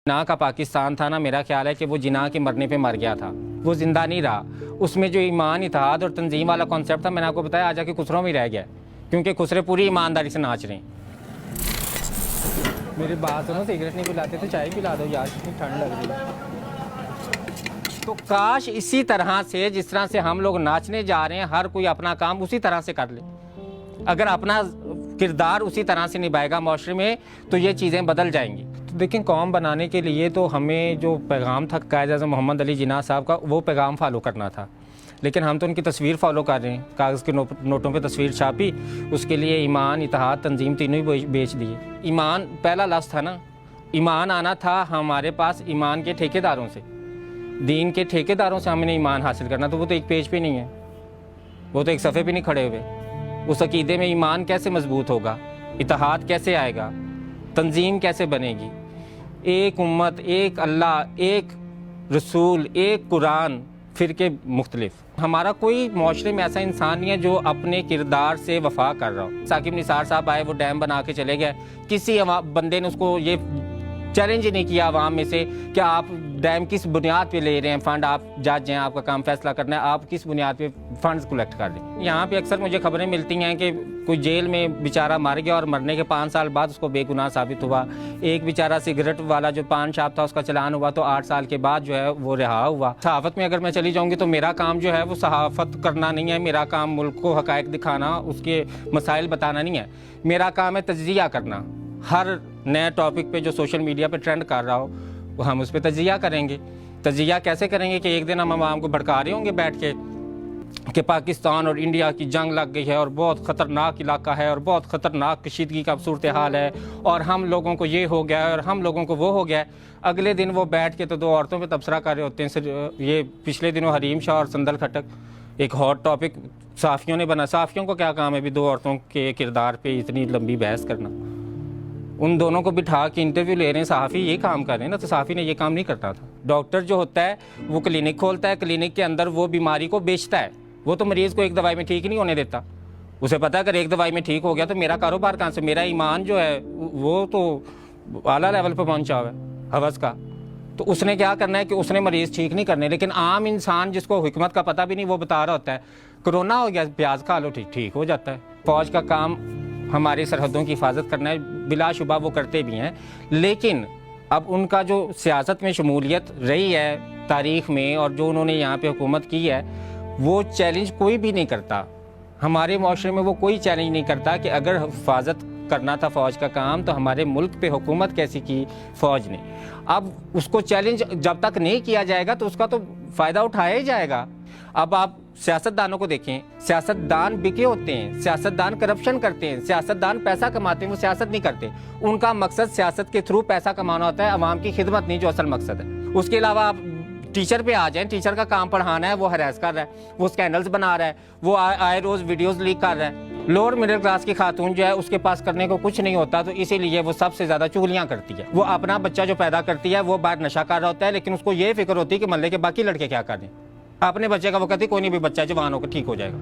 जिना का पाकिस्तान था ना, मेरा ख्याल है कि वो जिना के मरने पे मर गया था, वो जिंदा नहीं रहा। उसमें जो ईमान, इत्तेहाद और तंजीम वाला कॉन्सेप्ट था, मैंने आपको बताया, आज जाके खुसरों में रह गया, क्योंकि खुसरे पूरी ईमानदारी से नाच रहे हैं। मेरी बात सुनो, सिगरेट नहीं पिलाते तो चाय पिला दो यार, कितनी ठंड लग रही है। तो काश इसी तरह से, जिस तरह से हम लोग नाचने जा रहे हैं, हर कोई अपना काम उसी तरह से कर ले। अगर अपना किरदार उसी तरह से निभाएगा माशरे में, तो ये चीज़ें बदल जाएंगी। तो देखें, कौम बनाने के लिए तो हमें जो पैगाम था कायद-ए-आज़म मोहम्मद अली जिन्ना साहब का, वो पैगाम फॉलो करना था, लेकिन हम तो उनकी तस्वीर फॉलो कर रहे हैं। कागज़ के नोटों पे तस्वीर छापी, उसके लिए ईमान, इत्तेहाद, तंजीम तीनों ही बेच दिए। ईमान पहला लफ्ज़ था ना, ईमान आना था हमारे पास ईमान के ठेकेदारों से, दीन के ठेकेदारों से हमने ईमान हासिल करना। तो वो तो एक पेज पे नहीं है, वो तो एक सफ़े पे नहीं खड़े हुए। उस अकीदे में ईमान कैसे मजबूत होगा, इत्तेहाद कैसे आएगा, तंजीम कैसे बनेगी? एक उम्मत, एक अल्लाह, एक रसूल, एक कुरान, फ़िरके मुख्तलिफ। हमारा कोई माशरे में ऐसा इंसान नहीं है जो अपने किरदार से वफा कर रहा हो। साकिब निसार साहब आए, वो डैम बना के चले गए, किसी बंदे ने उसको ये चैलेंज ही नहीं किया आवाम में से कि आप डैम किस बुनियाद पे ले रहे हैं फ़ंड, आप जज हैं, आपका काम फैसला करना है, आप किस बुनियाद पे फ़ंड्स कलेक्ट कर रहे हैं। यहाँ पे अक्सर मुझे खबरें मिलती हैं कि कोई जेल में बेचारा मर गया और मरने के 5 साल बाद उसको बेगुनाह साबित हुआ। एक बेचारा सिगरेट वाला जो पान शॉप था, उसका चलान हुआ तो 8 साल के बाद जो है वो रिहा हुआ। सहाफ़त में अगर मैं चली जाऊँगी तो मेरा काम जो है वो सहाफ़त करना नहीं है, मेरा काम मुल्क को हक़ाइक़ दिखाना, उसके मसाइल बताना नहीं है। मेरा काम है तज्ज़िया करना। हर नए टॉपिक पे जो सोशल मीडिया पे ट्रेंड कर रहा हो, वो हम उस पर तज्ज़िया करेंगे। तज्ज़िया कैसे करेंगे कि एक दिन हम आवाम को भड़का रहे होंगे बैठ के कि पाकिस्तान और इंडिया की जंग लग गई है और बहुत ख़तरनाक इलाका है और बहुत ख़तरनाक कशीदगी का सूरत हाल है और हम लोगों को ये हो गया है और हम लोगों को वो हो गया है। अगले दिन वो बैठ के तो 2 औरतों पर तबसरा कर रहे होते हैं। ये पिछले दिनों हरीम शाह और संदल खटक एक हॉट टॉपिक सहाफ़ियों ने बना। सहाफ़ियों को क्या काम है भी 2 औरतों के किरदार पर इतनी लंबी बहस करना? उन दोनों को बिठा के इंटरव्यू ले रहे हैं, सहाफ़ी ये काम कर रहे हैं ना, तो सहाफ़ी ने ये काम नहीं करना था। डॉक्टर जो होता है वो क्लिनिक खोलता है, क्लिनिक के अंदर वो बीमारी को बेचता है, वो तो मरीज़ को एक दवाई में ठीक नहीं होने देता। उसे पता है अगर एक दवाई में ठीक हो गया तो मेरा कारोबार कहाँ से, मेरा ईमान जो है वो तो आला लेवल पर पहुँचा हुआ है हवस का। तो उसने क्या करना है कि उसने मरीज़ ठीक नहीं करने, लेकिन आम इंसान जिसको हिकमत का पता भी नहीं, वो बता रहा होता है कोरोना हो गया, प्याज खा लो, ठीक हो जाता है। फ़ौज का काम हमारी सरहदों की हिफाजत करना है, बिलाशुबा वो करते भी हैं, लेकिन अब उनका जो सियासत में शमूलियत रही है तारीख़ में और जो उन्होंने यहाँ पे हुकूमत की है, वो चैलेंज कोई भी नहीं करता। हमारे माशरे में वो कोई चैलेंज नहीं करता कि अगर हिफाजत करना था फ़ौज का काम तो हमारे मुल्क पे हुकूमत कैसी की फ़ौज ने। अब उसको चैलेंज जब तक नहीं किया जाएगा तो उसका तो फ़ायदा उठाया ही जाएगा। अब आप सियासतदानों को देखें, सियासतदान बिके होते हैं, सियासतदान करप्शन करते हैं, सियासतदान पैसा कमाते हैं, वो सियासत नहीं करते। उनका मकसद सियासत के थ्रू पैसा कमाना होता है, अवाम की खिदमत नहीं जो असल मकसद है। उसके अलावा आप टीचर पे आ जाएं, टीचर का काम पढ़ाना है, वो हरास कर रहा है, वो स्कैंडल्स बना रहा है, वो आए रोज़ वीडियोज़ लीक कर रहा है। लोअर मिडिल क्लास की खातून जो है उसके पास करने को कुछ नहीं होता, तो इसीलिए वो सबसे ज़्यादा चुगलियाँ करती है। वो अपना बच्चा जो पैदा करती है वो बाहर नशा कर रहा होता है, लेकिन उसको ये फिक्र होती है कि मोहल्ले के बाकी लड़के क्या कर रहे हैं। अपने बच्चे का वो कहती कोई नहीं भी बच्चा जवान होकर ठीक हो जाएगा,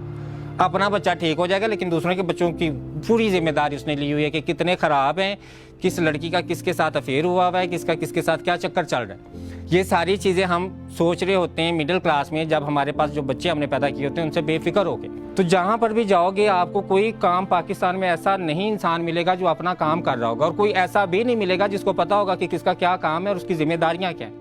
अपना बच्चा ठीक हो जाएगा, लेकिन दूसरों के बच्चों की पूरी जिम्मेदारी उसने ली हुई है कि कितने ख़राब हैं, किस लड़की का किसके साथ अफेयर हुआ है, किसका किसके साथ क्या चक्कर चल रहा है। ये सारी चीज़ें हम सोच रहे होते हैं मिडिल क्लास में, जब हमारे पास जो बच्चे हमने पैदा किए होते हैं उनसे बेफिक्र हो गए। तो जहाँ पर भी जाओगे आपको कोई काम पाकिस्तान में ऐसा नहीं इंसान मिलेगा जो अपना काम कर रहा होगा, और कोई ऐसा भी नहीं मिलेगा जिसको पता होगा कि किसका क्या काम है और उसकी जिम्मेदारियाँ क्या हैं।